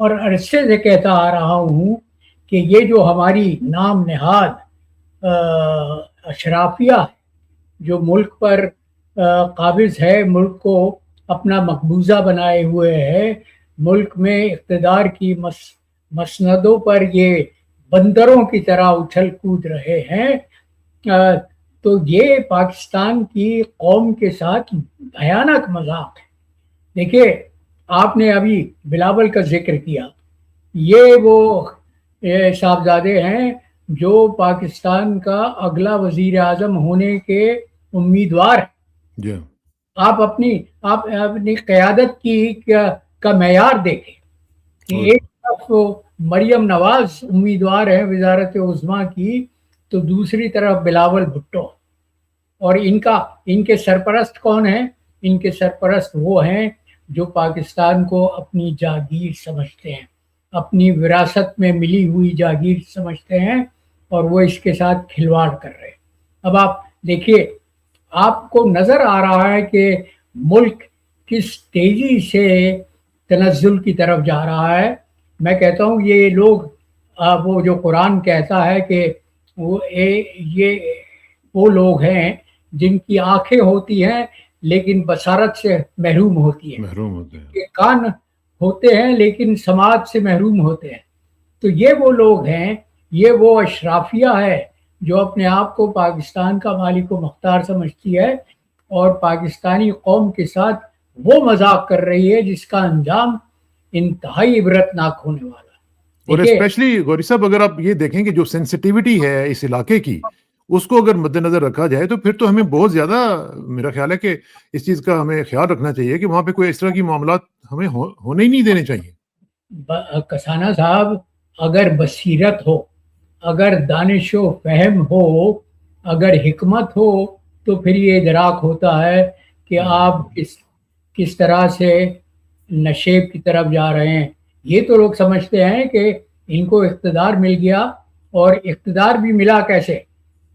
اور عرصے سے کہتا آ رہا ہوں کہ یہ جو ہماری نام نہاد اشرافیہ ہے جو ملک پر قابض ہے، ملک کو اپنا مقبوضہ بنائے ہوئے ہے، ملک میں اقتدار کی مسندوں پر یہ بندروں کی طرح اچھل کود رہے ہیں، تو یہ پاکستان کی قوم کے ساتھ بھیانک مذاق ہے۔ دیکھیے، آپ نے ابھی بلاول کا ذکر کیا، یہ وہ صاحبزادے ہیں جو پاکستان کا اگلا وزیر اعظم ہونے کے امیدوار ہیں۔ آپ اپنی قیادت کا معیار دیکھیں کہ ایک طرف مریم نواز امیدوار ہیں وزارت عظمیٰ کی، تو دوسری طرف بلاول بھٹو، اور ان کے سرپرست کون ہیں؟ ان کے سرپرست وہ ہیں جو پاکستان کو اپنی جاگیر سمجھتے ہیں، اپنی وراثت میں ملی ہوئی جاگیر سمجھتے ہیں، اور وہ اس کے ساتھ کھلواڑ کر رہے ہیں۔ اب آپ دیکھیے، آپ کو نظر آ رہا ہے کہ ملک کس تیزی سے تنزل کی طرف جا رہا ہے۔ میں کہتا ہوں یہ لوگ، وہ جو قرآن کہتا ہے کہ وہ لوگ ہیں جن کی آنکھیں ہوتی ہیں لیکن بصارت سے محروم ہوتی ہیں، کہ کان ہوتے ہیں لیکن سماعت سے محروم ہوتے ہیں۔ تو یہ وہ لوگ ہیں، یہ وہ اشرافیہ ہے جو اپنے آپ کو پاکستان کا مالک و مختار سمجھتی ہے، اور پاکستانی قوم کے ساتھ وہ مذاق کر رہی ہے جس کا انجام انتہائی عبرتناک ہونے والا ہے۔ اور اسپیشلی غوری صاحب، اگر آپ یہ دیکھیں کہ جو سینسٹیوٹی ہے اس علاقے کی، اس کو اگر مد نظر رکھا جائے تو پھر تو ہمیں بہت زیادہ، میرا خیال ہے کہ اس چیز کا ہمیں خیال رکھنا چاہیے کہ وہاں پہ کوئی اس طرح کی معاملات ہمیں ہونے ہی نہیں دینے چاہیے۔ کسانہ صاحب، اگر بصیرت ہو، اگر دانش و فہم ہو، اگر حکمت ہو، تو پھر یہ ادراک ہوتا ہے کہ آپ کس طرح سے نشیب کی طرف جا رہے ہیں۔ یہ تو لوگ سمجھتے ہیں کہ ان کو اقتدار مل گیا، اور اقتدار بھی ملا کیسے؟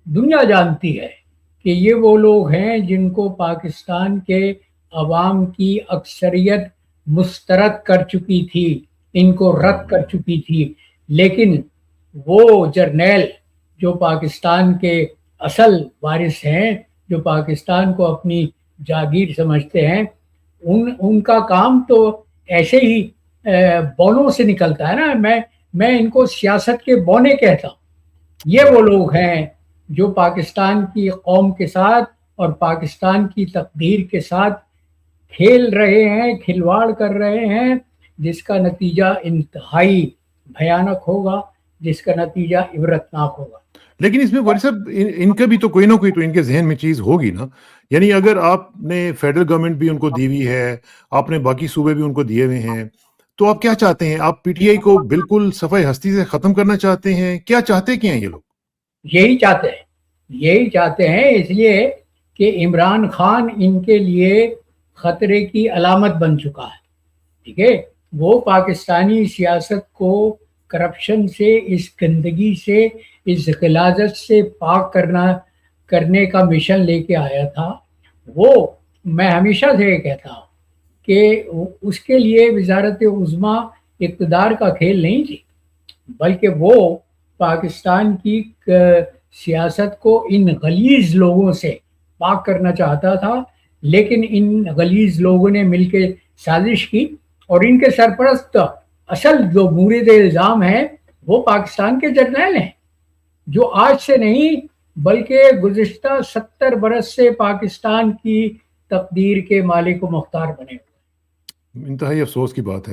دنیا جانتی ہے کہ یہ وہ لوگ ہیں جن کو پاکستان کے عوام کی اکثریت مسترد کر چکی تھی، ان کو رد کر چکی تھی، لیکن وہ جرنیل جو پاکستان کے اصل وارث ہیں، جو پاکستان کو اپنی جاگیر سمجھتے ہیں، ان کا کام تو ایسے ہی بونوں سے نکلتا ہے نا۔ میں ان کو سیاست کے بونے کہتا ہوں۔ یہ وہ لوگ ہیں جو پاکستان کی قوم کے ساتھ اور پاکستان کی تقدیر کے ساتھ کھیل رہے ہیں، کھلواڑ کر رہے ہیں، جس کا نتیجہ انتہائی بھیانک ہوگا، جس کا نتیجہ عبرتناک ہوگا۔ لیکن اس میں غوری صاحب، ان کا بھی تو کوئی نہ کوئی تو ان کے ذہن میں چیز ہوگی نا، یعنی اگر آپ نے فیڈرل گورنمنٹ بھی ان کو دی ہوئی ہے، آپ نے باقی صوبے بھی ان کو دیے ہوئے ہیں، تو آپ کیا چاہتے ہیں؟ آپ پی ٹی آئی کو بالکل صفحہ ہستی سے ختم کرنا چاہتے ہیں؟ کیا چاہتے کیا ہیں یہ لوگ؟ یہی چاہتے ہیں، اس لیے کہ عمران خان ان کے لیے خطرے کی علامت بن چکا ہے۔ ٹھیک ہے، وہ پاکستانی سیاست کو کرپشن سے، اس گندگی سے، اس غلاظت سے پاک کرنے کا مشن لے کے آیا تھا۔ وہ، میں ہمیشہ سے یہ کہتا ہوں کہ اس کے لیے وزارت عظمیٰ اقتدار کا کھیل نہیں تھی، بلکہ وہ پاکستان کی سیاست کو ان غلیظ لوگوں سے پاک کرنا چاہتا تھا، لیکن ان غلیظ لوگوں نے مل کے سازش کی، اور ان کے سرپرست اصل جو مورد الزام ہیں وہ پاکستان کے جرنیل ہیں، جو آج سے نہیں بلکہ گزشتہ 70 برس سے پاکستان کی تقدیر کے مالک و مختار بنے ہوئے۔ انتہائی افسوس کی بات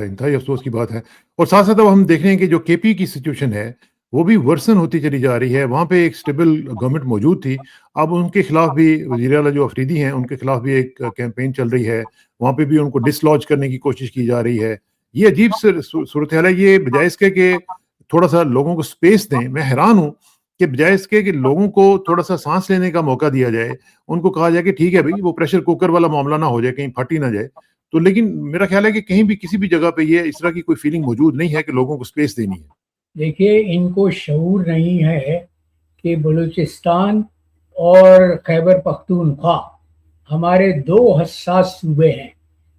ہے، اور ساتھ ساتھ اب ہم دیکھ رہے ہیں کہ جو کے پی کی سچویشن ہے وہ بھی ورسن ہوتی چلی جا رہی ہے۔ وہاں پہ ایک سٹیبل گورنمنٹ موجود تھی، اب ان کے خلاف بھی وزیر اعلیٰ جو افریدی ہیں ان کے خلاف بھی ایک کیمپین چل رہی ہے، وہاں پہ بھی ان کو ڈسلوج کرنے کی کوشش کی جا رہی ہے۔ یہ عجیب صورتحال ہے۔ یہ بجائے اس کے کہ تھوڑا سا لوگوں کو سپیس دیں، میں حیران ہوں کہ بجائے اس کے کہ لوگوں کو تھوڑا سا سانس لینے کا موقع دیا جائے، ان کو کہا جائے کہ ٹھیک ہے بھائی، وہ پریشر کوکر والا معاملہ نہ ہو جائے، کہیں پھٹ ہی نہ جائے، تو لیکن میرا خیال ہے کہ کہیں بھی کسی بھی جگہ پہ یہ اس طرح کی کوئی فیلنگ موجود نہیں ہے کہ لوگوں کو سپیس دینی ہے۔ دیکھیے، ان کو شعور نہیں ہے کہ بلوچستان اور خیبر پختونخوا ہمارے دو حساس صوبے ہیں،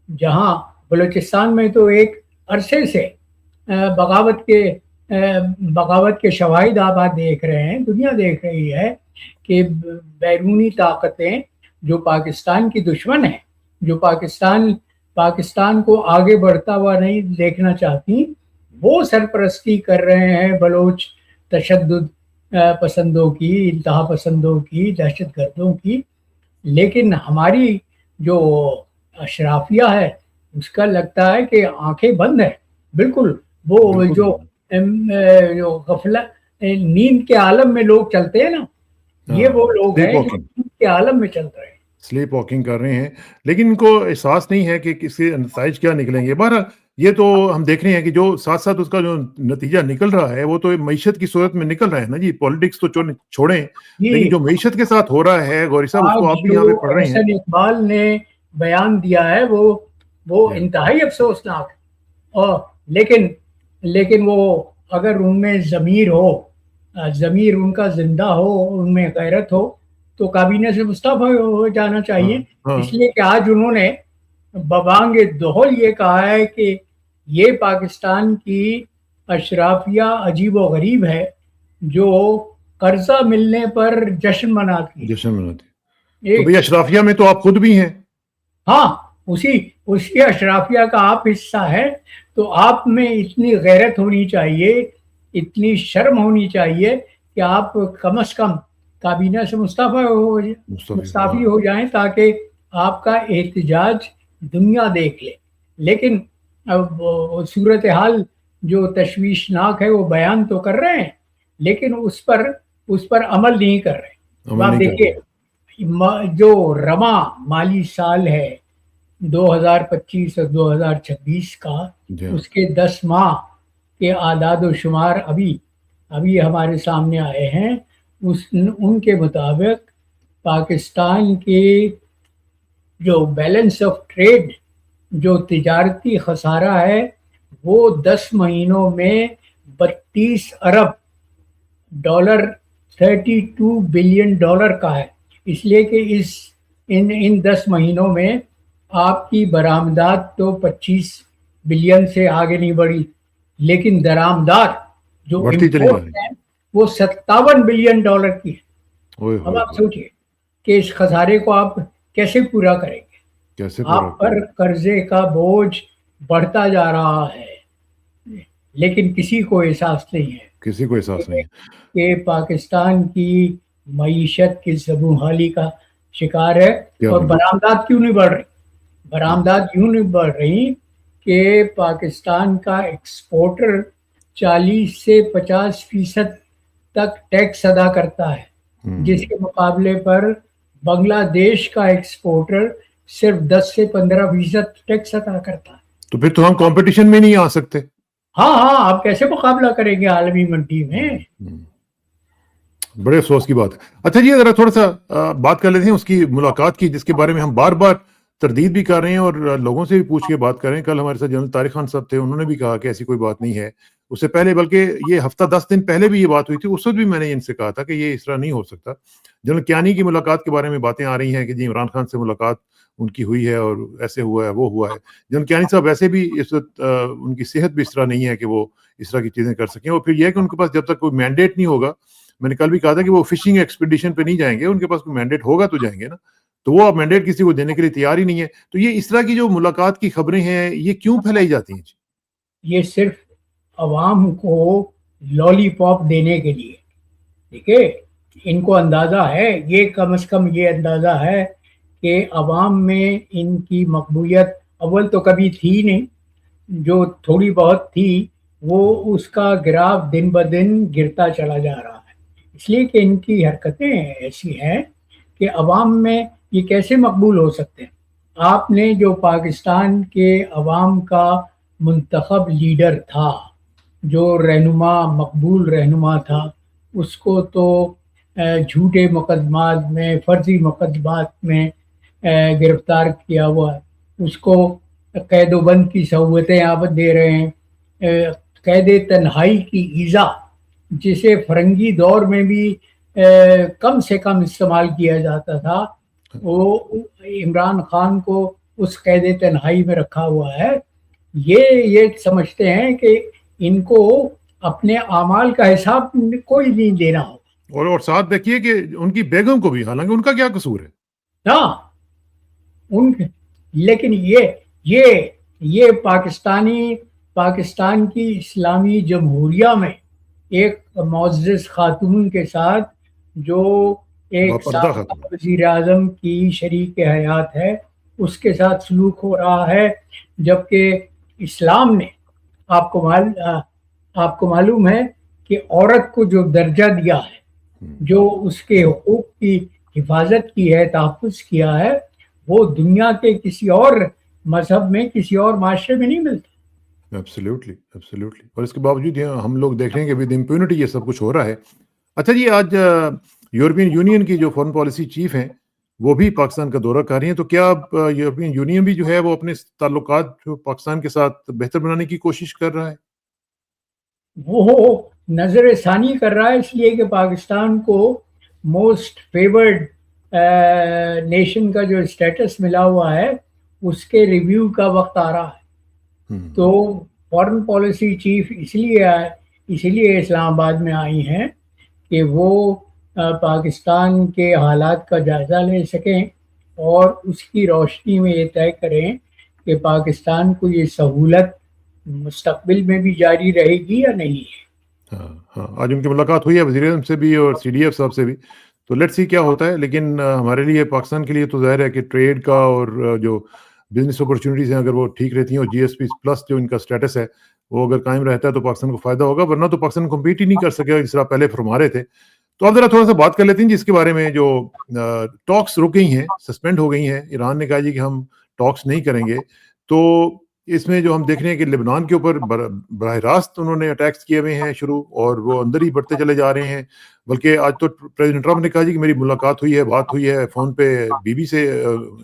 جہاں بلوچستان میں تو ایک عرصے سے بغاوت کے شواہد آپ دیکھ رہے ہیں، دنیا دیکھ رہی ہے کہ بیرونی طاقتیں جو پاکستان کی دشمن ہیں، جو پاکستان کو آگے بڑھتا ہوا نہیں دیکھنا چاہتی، وہ سرپرستی کر رہے ہیں بلوچ تشدد پسندوں کی، انتہا پسندوں کی، دہشت گردوں کی. لیکن ہماری جو اشرافیہ ہے اس کا لگتا ہے کہ آنکھیں بند ہیں بالکل. وہ جو غفلت نیند کے عالم میں لوگ چلتے ہیں نا، یہ وہ لوگ ہیں جو نیند کے عالم میں چل رہے ہیں، سلیپ واکنگ کر رہے ہیں، لیکن ان کو احساس نہیں ہے کہ اس کے نتائج کیا نکلیں گے. بہرحال یہ تو ہم دیکھ رہے ہیں کہ جو ساتھ ساتھ اس کا جو نتیجہ نکل رہا ہے وہ تو معیشت کی صورت میں نکل رہا ہے نا جی. پولیٹکس تو چھوڑیں، لیکن جو معیشت کے ساتھ ہو رہا ہے غوری صاحب، اس کو آپ بھی یہاں پہ پڑھ رہے ہیں. احسن اقبال نے بیان دیا ہے وہ انتہائی افسوسناک. اور لیکن وہ اگر ان میں ضمیر ان کا زندہ ہو، ان میں غیرت ہو، تو کابینہ سے مستعفی ہو جانا چاہیے. اس لیے کہ آج انہوں نے ببانگ دہل یہ کہا ہے کہ یہ پاکستان کی اشرافیہ عجیب و غریب ہے جو قرضہ ملنے پر جشن مناتی. تو بھئی اشرافیہ میں تو آپ خود بھی ہیں. ہاں، اسی اشرافیہ کا آپ حصہ ہے. تو آپ میں اتنی غیرت ہونی چاہیے، اتنی شرم ہونی چاہیے کہ آپ کم از کم کابینہ سے مستعفی ہو جائیں تاکہ آپ کا احتجاج دنیا دیکھ لے. لیکن اب صورتحال جو تشویشناک ہے وہ بیان تو کر رہے ہیں لیکن اس پر عمل نہیں کر رہے. آپ دیکھیے جو رواں مالی سال ہے 2025 اور 2026 کا، اس کے 10 ماہ کے اعداد و شمار ابھی ہمارے سامنے آئے ہیں. ان کے مطابق پاکستان کے جو بیلنس آف ٹریڈ، جو تجارتی خسارہ ہے، وہ 10 مہینوں میں 32 ارب ڈالر 32 بلین ڈالر کا ہے. اس لیے کہ ان 10 مہینوں میں آپ کی برآمدات تو 25 بلین سے آگے نہیں بڑھی، لیکن درآمدات جو امپورٹ ہیں وہ 57 بلین ڈالر کی ہے. اب آپ سوچئے کہ اس خسارے کو آپ کیسے پورا کریں گے؟ آپ پر قرضے کا بوجھ بڑھتا جا رہا ہے، لیکن کسی کو احساس نہیں ہے کہ پاکستان کی معیشت کی زبونحالی کا شکار ہے. اور برآمدات کیوں نہیں بڑھ رہی؟ برآمدات یوں نہیں بڑھ رہی کہ پاکستان کا ایکسپورٹر 40 سے 50% تک ٹیکس ادا کرتا ہے، جس کے مقابلے پر بنگلہ دیش کا ایکسپورٹر صرف 10 سے 15% ٹیکس ادا کرتا ہے. تو پھر تو ہم کمپٹیشن میں نہیں آ سکتے. ہاں آپ کیسے مقابلہ کریں گے عالمی منڈی میں؟ بڑے افسوس کی بات ہے. اچھا جی، ذرا تھوڑا سا بات کر لیتے ہیں اس کی ملاقات کی، جس کے بارے میں ہم بار بار تردید بھی کر رہے ہیں اور لوگوں سے بھی پوچھ کے بات کر رہے ہیں. کل ہمارے ساتھ جنرل طارق خان صاحب تھے، انہوں نے بھی کہا کہ ایسی کوئی بات نہیں ہے. اس سے پہلے بلکہ یہ ہفتہ 10 دن پہلے بھی یہ بات ہوئی تھی، اس وقت بھی میں نے ان سے کہا تھا کہ یہ اس طرح نہیں ہو سکتا. جنرل کیانی کی ملاقات کے بارے میں باتیں آ رہی ہیں کہ جی عمران خان سے ملاقات ان کی ہوئی ہے اور ایسے ہوا ہے، وہ ہوا ہے. جنرل کیانی صاحب ویسے بھی اس وقت ان کی صحت بھی اس طرح نہیں ہے کہ وہ اس طرح کی چیزیں کر سکیں. اور پھر یہ کہ ان کے پاس جب تک کوئی مینڈیٹ نہیں ہوگا، میں نے کل بھی کہا تھا کہ وہ فشنگ ایکسپیڈیشن پہ نہیں جائیں گے، ان کے پاس کوئی مینڈیٹ ہوگا تو جائیں گے نا. تو وہ اب مینڈیٹ کسی کو دینے کے لیے تیار ہی نہیں ہے. تو یہ اس طرح کی جو ملاقات کی خبریں ہیں یہ کیوں پھیلائی جاتی ہیں؟ یہ صرف عوام کو لالی پاپ دینے کے لیے. ٹھیک ہے، ان کو اندازہ ہے، یہ کم از کم یہ اندازہ ہے کہ عوام میں ان کی مقبولیت اول تو کبھی تھی نہیں، جو تھوڑی بہت تھی وہ اس کا گراف دن بدن گرتا چلا جا رہا ہے. اس لیے کہ ان کی حرکتیں ایسی ہیں کہ عوام میں یہ کیسے مقبول ہو سکتے ہیں. آپ نے جو پاکستان کے عوام کا منتخب لیڈر تھا، جو رہنما، مقبول رہنما تھا، اس کو تو جھوٹے مقدمات میں، فرضی مقدمات میں گرفتار کیا ہوا ہے. اس کو قید و بند کی سہولتیں آپ دے رہے ہیں. قید تنہائی کی ایذا، جسے فرنگی دور میں بھی کم سے کم استعمال کیا جاتا تھا، وہ عمران خان کو اس قید تنہائی میں رکھا ہوا ہے. یہ سمجھتے ہیں کہ ان کو اپنے اعمال کا حساب کوئی نہیں دینا ہوگا. اور ساتھ دیکھیے کہ ان کی بیگم کو بھی، حالانکہ ان کا کیا قصور ہے. ہاں ان لیکن یہ پاکستان کی اسلامی جمہوریہ میں ایک معزز خاتون کے ساتھ جو ایک پردہ سابقہ خاتون. وزیر اعظم کی شریک حیات ہے اس کے ساتھ سلوک ہو رہا ہے، جبکہ اسلام نے آپ کو معلوم ہے کہ عورت کو جو درجہ دیا ہے، جو اس کے حقوق کی حفاظت کی ہے، تحفظ کیا ہے، وہ دنیا کے کسی اور مذہب میں، کسی اور معاشرے میں نہیں ملتا. Absolutely absolutely. اور اس کے باوجود ہم لوگ دیکھ رہے ہیں کہ ود امپیونٹی یہ سب کچھ ہو رہا ہے. اچھا جی، آج یورپین یونین کی جو فارن پالیسی چیف ہیں وہ بھی پاکستان کا دورہ کر رہی ہیں، تو کیا یورپین یونین بھی جو ہے وہ اپنے تعلقات جو پاکستان کے ساتھ بہتر بنانے کی کوشش کر رہا ہے؟ وہ نظر ثانی کر رہا ہے، اس لیے کہ پاکستان کو موسٹ فیورڈ نیشن کا جو اسٹیٹس ملا ہوا ہے اس کے ریویو کا وقت آ رہا ہے. تو فارن پالیسی چیف اس لیے اسلام آباد میں آئی ہیں کہ وہ پاکستان کے حالات کا جائزہ لے سکیں اور اس کی روشنی میں یہ طے کریں کہ پاکستان کو یہ سہولت مستقبل میں بھی جاری رہے گی یا نہیں ہے. ہاں آج ان کی ملاقات ہوئی ہے وزیر اعظم سے بھی اور سی ڈی ایف صاحب سے بھی، تو لیٹ سی کیا ہوتا ہے. لیکن ہمارے لیے، پاکستان کے لیے تو ظاہر ہے کہ ٹریڈ کا اور جو بزنس اپرچونیٹیز ہیں اگر وہ ٹھیک رہتی ہیں، اور جی ایس پی پلس جو ان کا اسٹیٹس ہے وہ اگر قائم رہتا ہے تو پاکستان کو فائدہ ہوگا، ورنہ تو پاکستان کمپیٹ ہی نہیں کر سکے جس طرح پہلے فرما رہے تھے. تو اب ذرا تھوڑا سا بات کر لیتے ہیں جس کے بارے میں جو ٹاکس رک گئی ہیں، سسپینڈ ہو گئی ہیں. ایران نے کہا جی کہ ہم ٹاکس نہیں کریں گے. تو اس میں جو ہم دیکھ رہے ہیں کہ لبنان کے اوپر براہ راست انہوں نے اٹیکس کیے ہوئے ہیں شروع، اور وہ اندر ہی بڑھتے چلے جا رہے ہیں. بلکہ آج تو پریزیڈنٹ ٹرمپ نے کہا جی کہ میری ملاقات ہوئی ہے، بات ہوئی ہے فون پہ بی بی سے،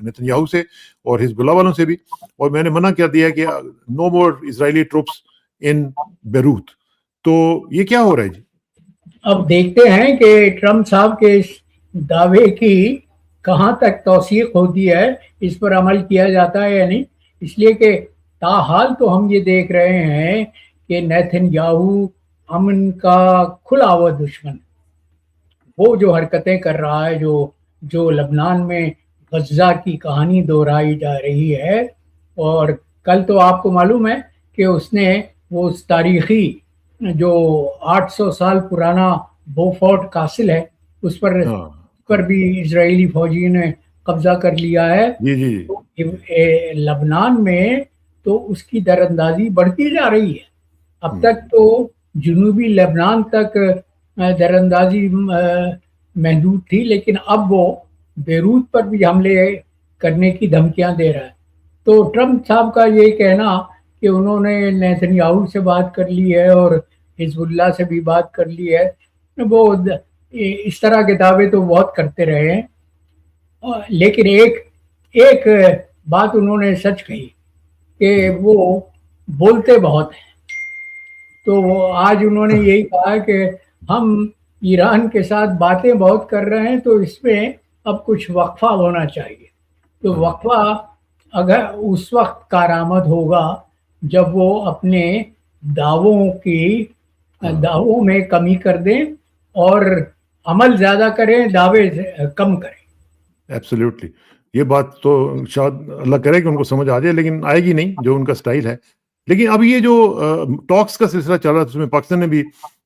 نیتن یاہو سے اور حزب اللہ والوں سے بھی، اور میں نے منع کر دیا کہ نو مور اسرائیلی ٹروپس ان بیروت. تو یہ کیا ہو رہا ہے جی؟ اب دیکھتے ہیں کہ ٹرمپ صاحب کے اس دعوے کی کہاں تک توثیق ہوتی ہے، اس پر عمل کیا جاتا ہے یا نہیں. اس لیے کہ تاحال تو ہم یہ دیکھ رہے ہیں کہ نیتن یاہو امن کا کھلا ہوا دشمن، وہ جو حرکتیں کر رہا ہے، جو لبنان میں غزہ کی کہانی دہرائی جا رہی ہے. اور کل تو آپ کو معلوم ہے کہ اس نے وہ اس تاریخی جو 800 سال پرانا بوفورٹ کاسل ہے اس پر بھی اسرائیلی فوجی نے قبضہ کر لیا ہے. لبنان میں تو اس کی دراندازی بڑھتی جا رہی ہے. اب تک تو جنوبی لبنان تک دراندازی محدود تھی، لیکن اب وہ بیروت پر بھی حملے کرنے کی دھمکیاں دے رہا ہے. تو ٹرمپ صاحب کا یہ کہنا کہ انہوں نے نیتن یاہو سے بات کر لی ہے اور حزب اللہ سے بھی بات کر لی ہے، وہ اس طرح کے دعوے تو بہت کرتے رہے ہیں. لیکن ایک بات انہوں نے سچ کہی کہ وہ بولتے بہت ہیں. تو آج انہوں نے یہی کہا کہ ہم ایران کے ساتھ باتیں بہت کر رہے ہیں، تو اس میں اب کچھ وقفہ ہونا چاہیے. تو وقفہ اگر اس وقت کارآمد ہوگا جب وہ اپنے دعووں میں کمی کر دیں اور عمل زیادہ کریں، دعوے کم کریں. ایبسلیوٹلی. یہ بات تو شاید اللہ کرے کہ ان کو سمجھ آ جائے، لیکن آئے گی نہیں جو ان کا سٹائل ہے. لیکن اب یہ جو ٹاکس کا سلسلہ چل رہا ہے اس میں پاکستان نے بھی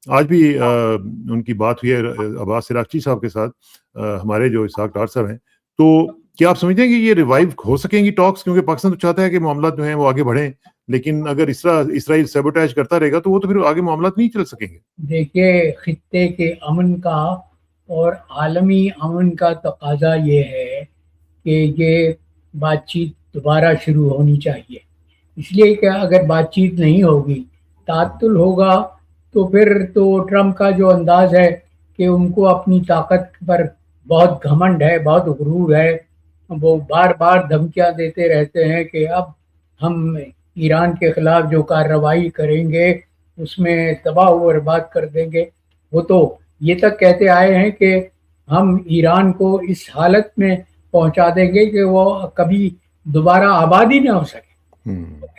آج بھی ان کی بات ہوئی ہے عباس سراغچی صاحب کے ساتھ، ہمارے جو اسحاق ڈار صاحب ہیں. تو کیا آپ سمجھتے ہیں کہ یہ ریوائیو ہو سکیں گی ٹاکس؟ کیونکہ پاکستان تو چاہتا ہے کہ معاملات جو ہیں وہ آگے بڑھیں، لیکن اگر اسرائیل سیبوٹیج کرتا رہے گا تو وہ تو پھر آگے معاملات نہیں چل سکیں گے. دیکھیے، خطے کے امن کا اور عالمی امن کا تقاضا یہ ہے کہ یہ بات چیت دوبارہ شروع ہونی چاہیے. اس لیے کہ اگر بات چیت نہیں ہوگی، تعطل ہوگا، تو پھر تو ٹرمپ کا جو انداز ہے کہ ان کو اپنی طاقت پر بہت گھمنڈ ہے، بہت غرور ہے. وہ بار بار دھمکیاں دیتے رہتے ہیں کہ اب ہم ایران کے خلاف جو کارروائی کریں گے اس میں تباہ و برباد کر دیں گے. وہ تو یہ تک کہتے آئے ہیں کہ ہم ایران کو اس حالت میں پہنچا دیں گے کہ وہ کبھی دوبارہ آباد ہی نہ ہو سکے.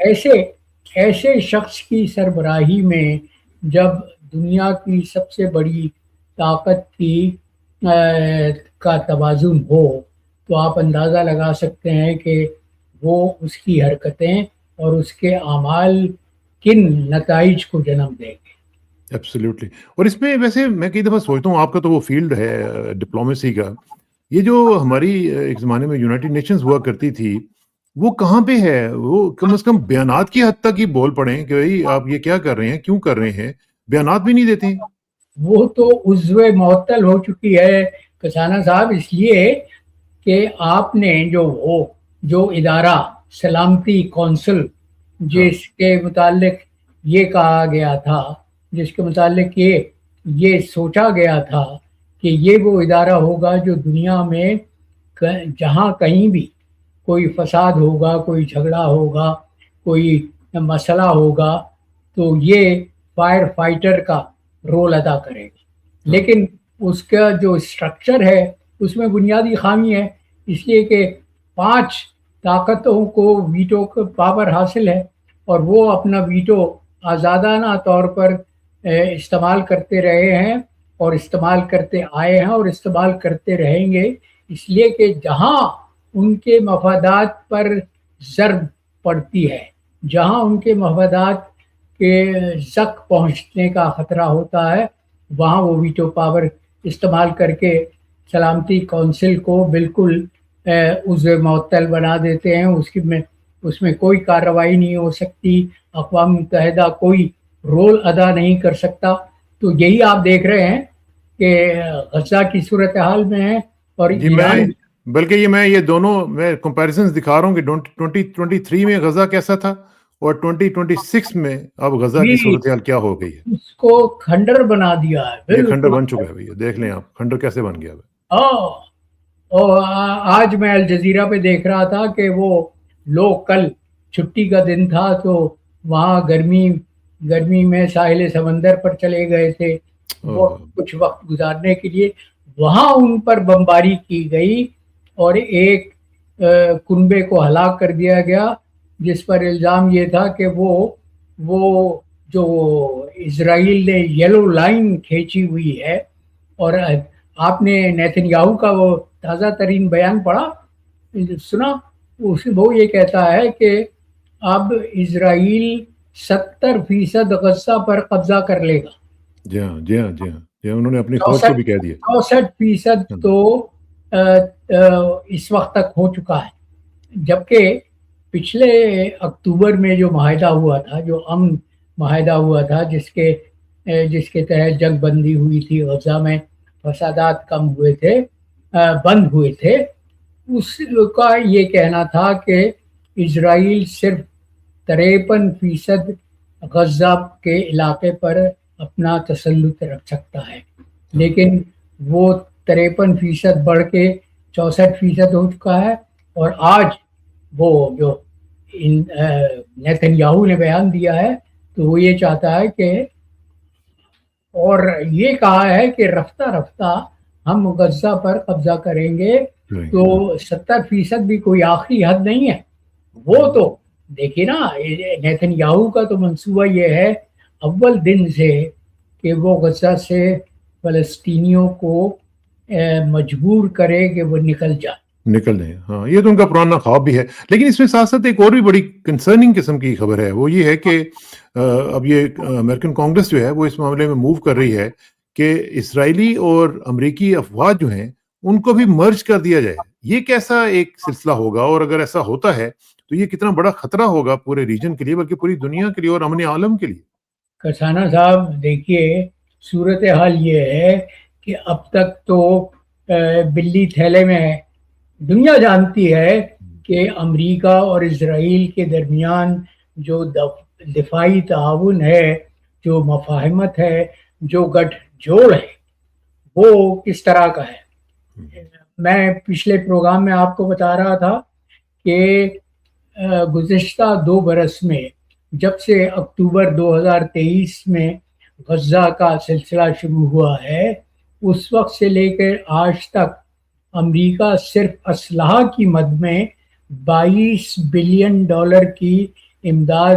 ایسے ایسے شخص کی سربراہی میں جب دنیا کی سب سے بڑی طاقت کی کا توازن ہو تو آپ اندازہ لگا سکتے ہیں کہ وہ اس کی حرکتیں اور اس کے اعمال کن نتائج کو جنم دیں گے. ایبسلیوٹلی. اور اس میں ویسے میں کئی دفعہ سوچتا ہوں، آپ کا تو وہ فیلڈ ہے ڈپلومیسی کا، یہ جو ہماری ایک زمانے میں یونائٹڈ نیشنز ہوا کرتی تھی، وہ کہاں پہ ہے؟ وہ کم از کم بیانات کی حد تک ہی بول پڑیں کہ بھائی آپ یہ کیا کر رہے ہیں، کیوں کر رہے ہیں، بیانات بھی نہیں دیتے. وہ تو عضو معطل ہو چکی ہے کسانہ صاحب، اس لیے کہ آپ نے جو ادارہ سلامتی کونسل جس کے متعلق یہ کہا گیا تھا، جس کے متعلق یہ سوچا گیا تھا کہ یہ وہ ادارہ ہوگا جو دنیا میں جہاں کہیں بھی کوئی فساد ہوگا، کوئی جھگڑا ہوگا، کوئی مسئلہ ہوگا تو یہ فائر فائٹر کا رول ادا کرے گا. لیکن اس کا جو اسٹرکچر ہے اس میں بنیادی خامی ہے، اس لیے کہ 5 طاقتوں کو ویٹو کا پاور حاصل ہے اور وہ اپنا ویٹو آزادانہ طور پر استعمال کرتے رہے ہیں اور استعمال کرتے آئے ہیں اور استعمال کرتے رہیں گے، اس لیے کہ جہاں ان کے مفادات پر ضرب پڑتی ہے، جہاں ان کے مفادات کے زک پہنچنے کا خطرہ ہوتا ہے، وہاں وہ ویٹو پاور استعمال کر کے سلامتی کونسل کو بالکل عضو معطل بنا دیتے ہیں. اس میں کوئی کارروائی نہیں ہو سکتی، اقوام متحدہ کوئی رول ادا نہیں کر سکتا. تو یہی آپ دیکھ رہے ہیں کہ غزہ کی صورتحال میں ہے اور ایران، بلکہ یہ دونوں میں کمپیریزنز دکھا رہا ہوں کہ 2023 میں غزہ کیسا تھا اور 2026 میں اب غزہ کی صورتحال کیا ہو گئی ہے. اس کو کھنڈر بنا دیا ہے. یہ کھنڈر بن چکا ہے بھیا، دیکھ لیں آپ کھنڈر کیسے بن گیا ہے. اور آج میں الجزیرہ پہ دیکھ رہا تھا کہ وہ لوگ کل چھٹی کا دن تھا تو وہاں گرمی میں ساحل سمندر پر چلے گئے تھے وہ کچھ وقت گزارنے کے لیے. وہاں ان پر بمباری کی گئی اور ایک کنبے کو ہلاک کر دیا گیا، جس پر الزام یہ تھا کہ وہ جو اسرائیل نے یلو لائن کھینچی ہوئی ہے. اور آپ نے نیتن یاہو کا وہ تازہ ترین بیان پڑھا، سنا؟ وہ یہ کہتا ہے کہ اب اسرائیل 70% غزہ پر قبضہ کر لے گا. جی ہاں انہوں نے اپنی فوج کو بھی کہہ دیا. 64% تو اس وقت تک ہو چکا ہے، جبکہ پچھلے اکتوبر میں جو معاہدہ ہوا تھا، جو امن معاہدہ ہوا تھا، جس کے تحت جنگ بندی ہوئی تھی، غزہ میں فسادات کم ہوئے تھے، بند ہوئے تھے، اس کا یہ کہنا تھا کہ اسرائیل صرف 53% غزہ کے علاقے پر اپنا تسلط رکھ سکتا ہے، لیکن وہ 53% بڑھ کے 64% ہو چکا ہے. اور آج وہ جو نیتن یاہو نے بیان دیا ہے تو وہ یہ چاہتا ہے کہ، اور یہ کہا ہے کہ رفتہ رفتہ ہم غزہ پر قبضہ کریں گے. تو 70% بھی کوئی آخری حد نہیں ہے. وہ تو دیکھیے نا، نیتن یاہو کا تو منصوبہ یہ ہے اول دن سے کہ وہ غزہ سے فلسطینیوں کو مجبور کرے کہ وہ نکل جائیں. ہاں، یہ تو ان کا پرانا خواب بھی ہے. لیکن اس میں ساتھ ساتھ ایک اور بھی بڑی کنسرننگ قسم کی خبر ہے، وہ یہ ہے کہ اب یہ امریکن کانگریس جو ہے وہ اس معاملے میں موو کر رہی ہے کہ اسرائیلی اور امریکی افواج جو ہیں ان کو بھی مرج کر دیا جائے. یہ کیسا ایک سلسلہ ہوگا، اور اگر ایسا ہوتا ہے تو یہ کتنا بڑا خطرہ ہوگا پورے ریجن کے لیے، بلکہ پوری دنیا کے لیے اور امن عالم کے لیے؟ کسانہ صاحب دیکھیے، صورتحال یہ ہے کہ اب تک تو بلی تھیلے میں ہے. دنیا جانتی ہے کہ امریکہ اور اسرائیل کے درمیان جو دفاعی تعاون ہے، جو مفاہمت ہے، جو گٹھ جوڑ ہے، وہ کس طرح کا ہے. میں پچھلے پروگرام میں آپ کو بتا رہا تھا کہ گزشتہ 2 برس میں، جب سے اکتوبر 2023 میں غزہ کا سلسلہ شروع ہوا ہے، اس وقت سے لے کر آج تک امریکہ صرف اسلحہ کی مد میں $22 بلین کی امداد